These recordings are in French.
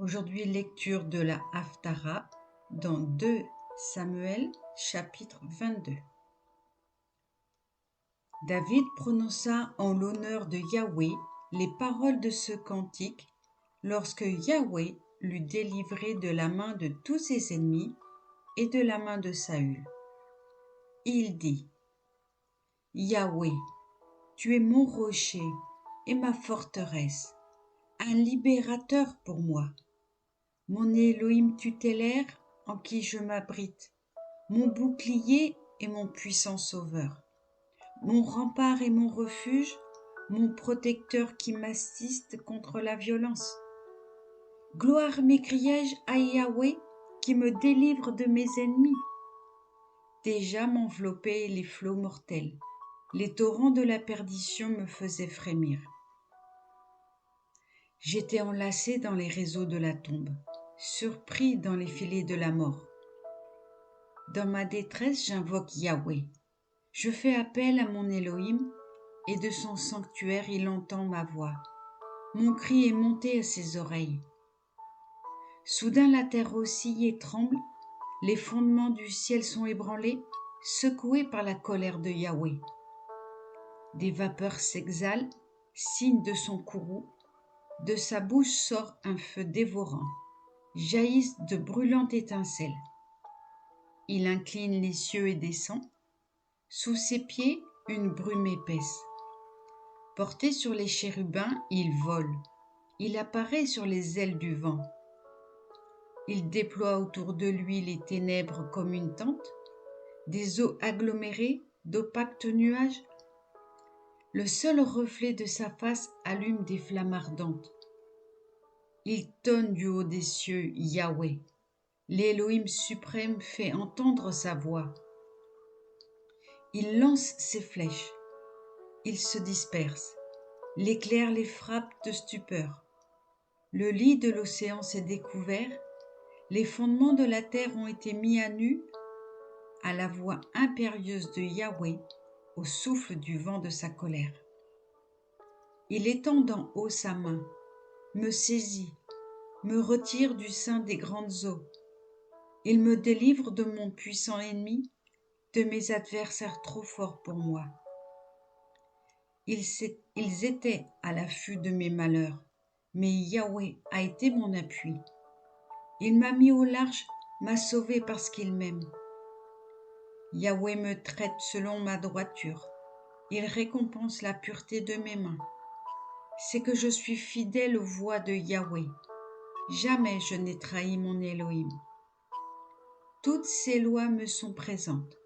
Aujourd'hui, lecture de la Haftara dans 2 Samuel, chapitre 22. David prononça en l'honneur de Yahweh les paroles de ce cantique lorsque Yahweh l'eut délivré de la main de tous ses ennemis et de la main de Saül. Il dit: Yahweh, tu es mon rocher et ma forteresse, un libérateur pour moi, mon Élohim tutélaire en qui je m'abrite, mon bouclier et mon puissant sauveur, mon rempart et mon refuge, mon protecteur qui m'assiste contre la violence. Gloire m'écriai-je à Yahweh qui me délivre de mes ennemis. Déjà m'enveloppaient les flots mortels, les torrents de la perdition me faisaient frémir. J'étais enlacé dans les réseaux de la tombe, surpris dans les filets de la mort. Dans ma détresse, j'invoque Yahweh. Je fais appel à mon Élohim, et de son sanctuaire il entend ma voix. Mon cri est monté à ses oreilles. Soudain la terre oscille et tremble, les fondements du ciel sont ébranlés, secoués par la colère de Yahweh. Des vapeurs s'exhalent, signe de son courroux, de sa bouche sort un feu dévorant, jaillissent de brûlantes étincelles. Il incline les cieux et descend, sous ses pieds une brume épaisse. Porté sur les chérubins, il vole, il apparaît sur les ailes du vent. Il déploie autour de lui les ténèbres comme une tente, des eaux agglomérées d'opaques nuages. Le seul reflet de sa face allume des flammes ardentes. Il tonne du haut des cieux Yahweh. L'Élohim suprême fait entendre sa voix. Il lance ses flèches. Il se disperse. L'éclair les frappe de stupeur. Le lit de l'océan s'est découvert. Les fondements de la terre ont été mis à nu à la voix impérieuse de Yahweh, au souffle du vent de sa colère. Il étend d'en haut sa main, me saisit, me retire du sein des grandes eaux. Il me délivre de mon puissant ennemi, de mes adversaires trop forts pour moi. Ils étaient à l'affût de mes malheurs, mais Yahweh a été mon appui. Il m'a mis au large, m'a sauvé parce qu'il m'aime. Yahweh me traite selon ma droiture. Il récompense la pureté de mes mains. C'est que je suis fidèle aux voies de Yahweh. Jamais je n'ai trahi mon Élohim. Toutes ses lois me sont présentes.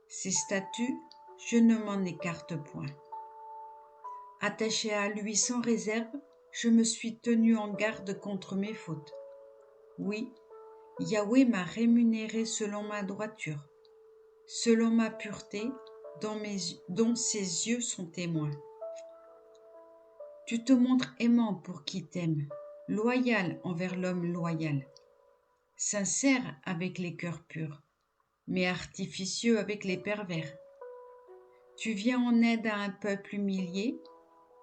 Ses statuts, je ne m'en écarte point. Attaché à lui sans réserve, je me suis tenu en garde contre mes fautes. Oui, Yahweh m'a rémunéré selon ma droiture, selon ma pureté, dont ses yeux sont témoins. Tu te montres aimant pour qui t'aime, loyal envers l'homme loyal, sincère avec les cœurs purs, mais artificieux avec les pervers. Tu viens en aide à un peuple humilié,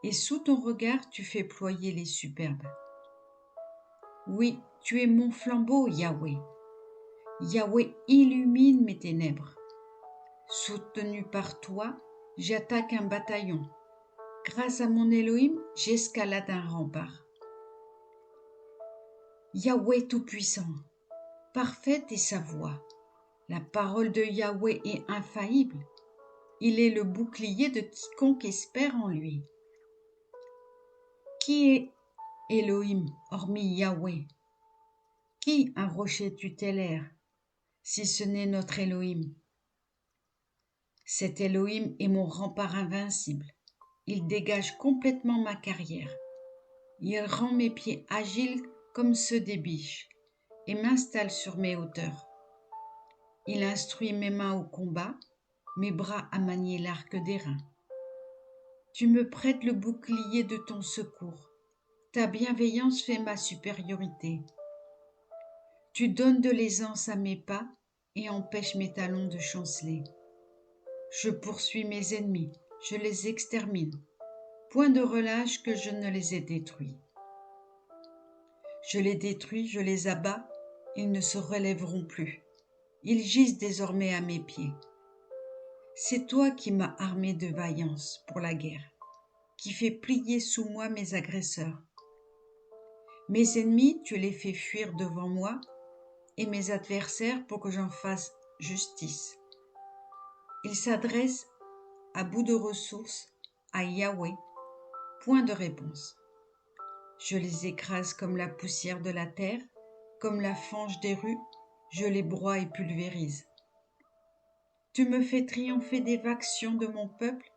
et sous ton regard tu fais ployer les superbes. Oui, tu es mon flambeau, Yahweh. Yahweh illumine mes ténèbres. Soutenu par toi, j'attaque un bataillon. Grâce à mon Élohim, j'escalade un rempart. Yahweh Tout-Puissant, parfaite est sa voix. La parole de Yahweh est infaillible. Il est le bouclier de quiconque espère en lui. Qui est Élohim hormis Yahweh? Qui un rocher tutélaire, si ce n'est notre Élohim? Cet Élohim est mon rempart invincible. Il dégage complètement ma carrière. Il rend mes pieds agiles comme ceux des biches et m'installe sur mes hauteurs. Il instruit mes mains au combat, mes bras à manier l'arc d'airain. Tu me prêtes le bouclier de ton secours. Ta bienveillance fait ma supériorité. Tu donnes de l'aisance à mes pas et empêches mes talons de chanceler. Je poursuis mes ennemis, je les extermine. Point de relâche que je ne les ai détruits. Je les détruis, je les abats, ils ne se relèveront plus. Ils gisent désormais à mes pieds. C'est toi qui m'as armé de vaillance pour la guerre, qui fais plier sous moi mes agresseurs. Mes ennemis, tu les fais fuir devant moi, et mes adversaires pour que j'en fasse justice. Ils s'adressent à bout de ressources à Yahweh, point de réponse. Je les écrase comme la poussière de la terre, comme la fange des rues, je les broie et pulvérise. Tu me fais triompher des factions de mon peuple,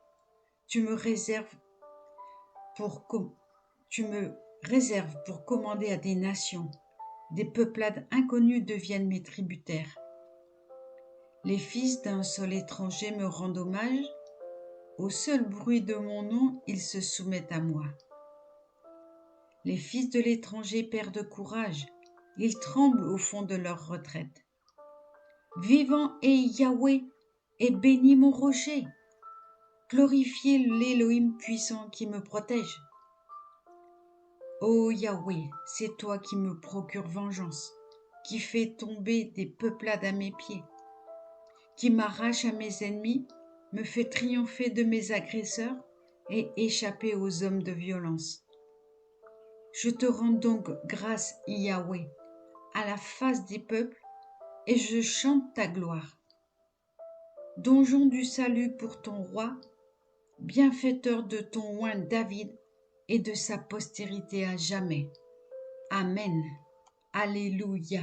tu me réserves pour commander à des nations. Des peuplades inconnues deviennent mes tributaires. Les fils d'un sol étranger me rendent hommage, au seul bruit de mon nom, ils se soumettent à moi. Les fils de l'étranger perdent courage, ils tremblent au fond de leur retraite. Vivant est Yahweh, et béni mon rocher. Glorifiez l'Élohim puissant qui me protège. Ô Yahweh, c'est toi qui me procures vengeance, qui fais tomber des peuplades à mes pieds, qui m'arrache à mes ennemis, me fait triompher de mes agresseurs et échapper aux hommes de violence. Je te rends donc grâce, Yahweh, à la face des peuples, et je chante ta gloire. Donjon du salut pour ton roi, bienfaiteur de ton oint David et de sa postérité à jamais. Amen. Alléluia.